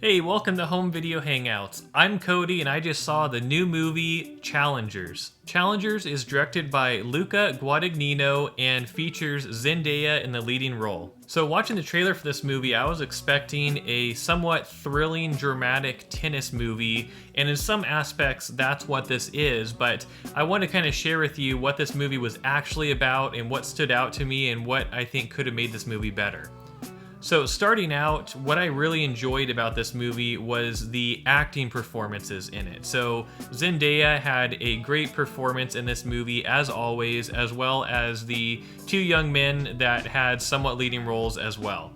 Hey, welcome to Home Video Hangouts. I'm Cody and I just saw the new movie Challengers. Challengers is directed by Luca Guadagnino and features Zendaya in the leading role. So watching the trailer for this movie, I was expecting a somewhat thrilling, dramatic tennis movie, and in some aspects that's what this is, but I want to kind of share with you what this movie was actually about and what stood out to me and what I think could have made this movie better. So starting out, what I really enjoyed about this movie was the acting performances in it. So Zendaya had a great performance in this movie as always, as well as the two young men that had somewhat leading roles as well.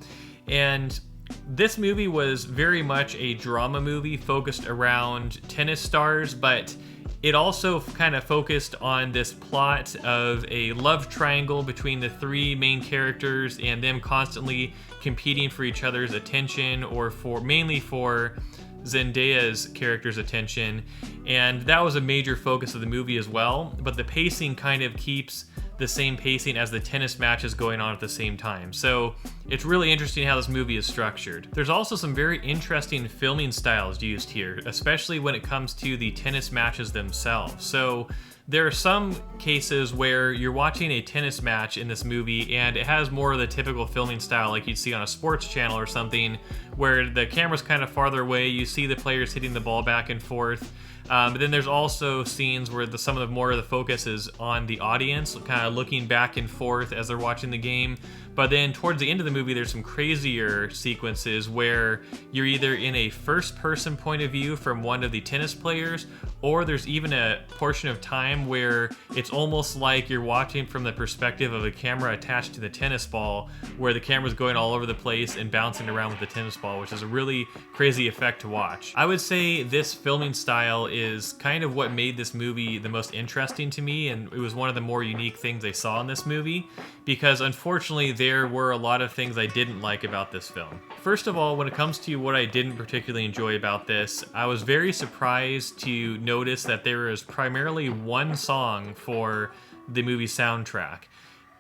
And this movie was very much a drama movie focused around tennis stars, but it also kind of focused on this plot of a love triangle between the three main characters and them constantly competing for each other's attention, or mainly for Zendaya's character's attention. And that was a major focus of the movie as well, but the pacing kind of keeps the same pacing as the tennis matches going on at the same time. So it's really interesting how this movie is structured. There's also some very interesting filming styles used here, especially when it comes to the tennis matches themselves. So there are some cases where you're watching a tennis match in this movie and it has more of the typical filming style like you'd see on a sports channel or something, where the camera's kind of farther away, you see the players hitting the ball back and forth. But then there's also scenes where some of the more of the focus is on the audience, kind of looking back and forth as they're watching the game. But then towards the end of the movie, there's some crazier sequences where you're either in a first-person point of view from one of the tennis players, or there's even a portion of time where it's almost like you're watching from the perspective of a camera attached to the tennis ball, where the camera's going all over the place and bouncing around with the tennis ball, which is a really crazy effect to watch. I would say this filming style is kind of what made this movie the most interesting to me, and it was one of the more unique things I saw in this movie, because unfortunately there were a lot of things I didn't like about this film. First of all, when it comes to what I didn't particularly enjoy about this, I was very surprised to notice that there is primarily one song for the movie soundtrack.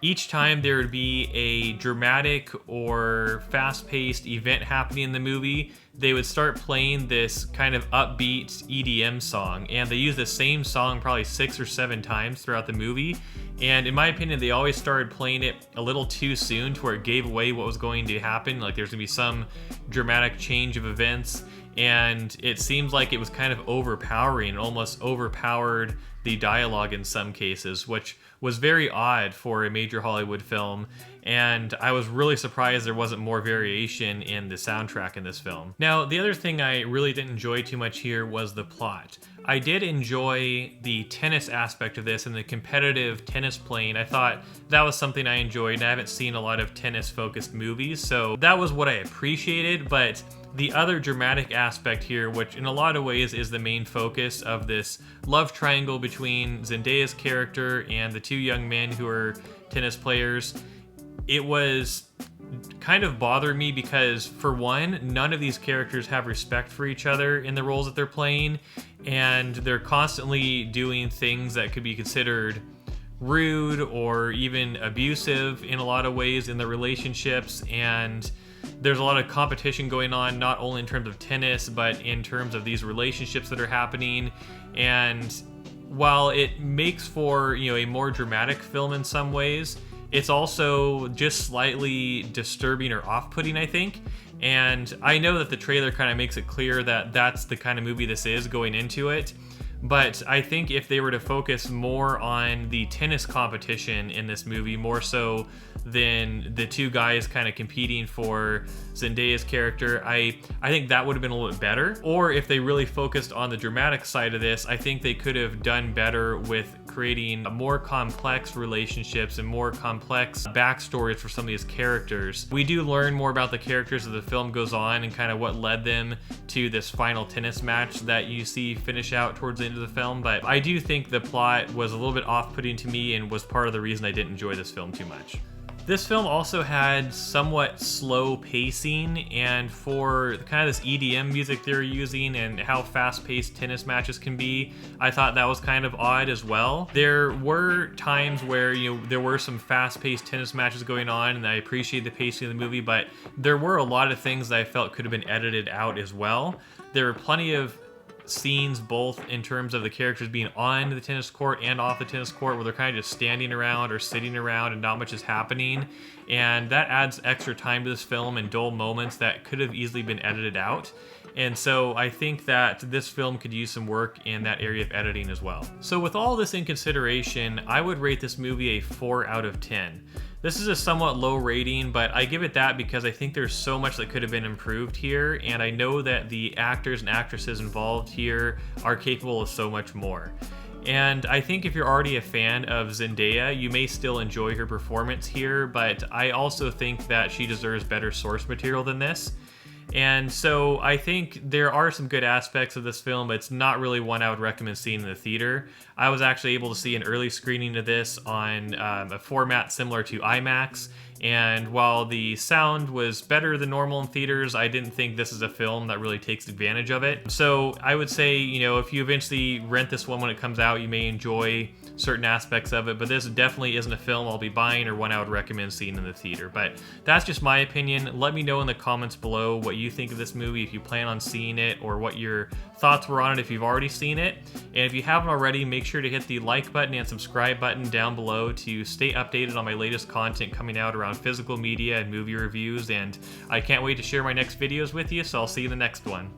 Each time there would be a dramatic or fast-paced event happening in the movie, they would start playing this kind of upbeat EDM song, and they use the same song probably 6 or 7 times throughout the movie. And in my opinion, they always started playing it a little too soon to where it gave away what was going to happen. Like there's gonna be some dramatic change of events, and it seems like it was kind of overpowering, almost overpowered the dialogue in some cases, which was very odd for a major Hollywood film, and I was really surprised there wasn't more variation in the soundtrack in this film. Now, the other thing I really didn't enjoy too much here was the plot. I did enjoy the tennis aspect of this and the competitive tennis playing. I thought that was something I enjoyed, and I haven't seen a lot of tennis-focused movies, so that was what I appreciated, but the other dramatic aspect here, which in a lot of ways is the main focus of this love triangle between Zendaya's character and the two young men who are tennis players, it was kind of bothered me because, for one, none of these characters have respect for each other in the roles that they're playing, and they're constantly doing things that could be considered rude or even abusive in a lot of ways in the relationships, and there's a lot of competition going on, not only in terms of tennis, but in terms of these relationships that are happening. And while it makes for, a more dramatic film in some ways, it's also just slightly disturbing or off-putting, I think. And I know that the trailer kind of makes it clear that that's the kind of movie this is going into it. But I think if they were to focus more on the tennis competition in this movie, more so than the two guys kind of competing for Zendaya's character, I think that would have been a little bit better. Or if they really focused on the dramatic side of this, I think they could have done better with creating more complex relationships and more complex backstories for some of these characters. We do learn more about the characters as the film goes on and kind of what led them to this final tennis match that you see finish out towards the end of the film, but I do think the plot was a little bit off-putting to me and was part of the reason I didn't enjoy this film too much. This film also had somewhat slow pacing, and for kind of this EDM music they're using and how fast-paced tennis matches can be, I thought that was kind of odd as well. There were times where, there were some fast-paced tennis matches going on, and I appreciate the pacing of the movie, but there were a lot of things that I felt could have been edited out as well. There were plenty of scenes both in terms of the characters being on the tennis court and off the tennis court where they're kind of just standing around or sitting around and not much is happening, and that adds extra time to this film and dull moments that could have easily been edited out. And so I think that this film could use some work in that area of editing as well. So with all this in consideration, I would rate this movie a 4 out of 10. This is a somewhat low rating, but I give it that because I think there's so much that could have been improved here, and I know that the actors and actresses involved here are capable of so much more. And I think if you're already a fan of Zendaya, you may still enjoy her performance here, but I also think that she deserves better source material than this. And so I think there are some good aspects of this film, but it's not really one I would recommend seeing in the theater. I was actually able to see an early screening of this on a format similar to IMAX, and while the sound was better than normal in theaters, I didn't think this is a film that really takes advantage of it. So I would say, if you eventually rent this one when it comes out, you may enjoy certain aspects of it, but this definitely isn't a film I'll be buying or one I would recommend seeing in the theater. But that's just my opinion. Let me know in the comments below what you think of this movie, if you plan on seeing it, or what your thoughts were on it if you've already seen it. And if you haven't already, make sure to hit the like button and subscribe button down below to stay updated on my latest content coming out around physical media and movie reviews. And I can't wait to share my next videos with you, so I'll see you in the next one.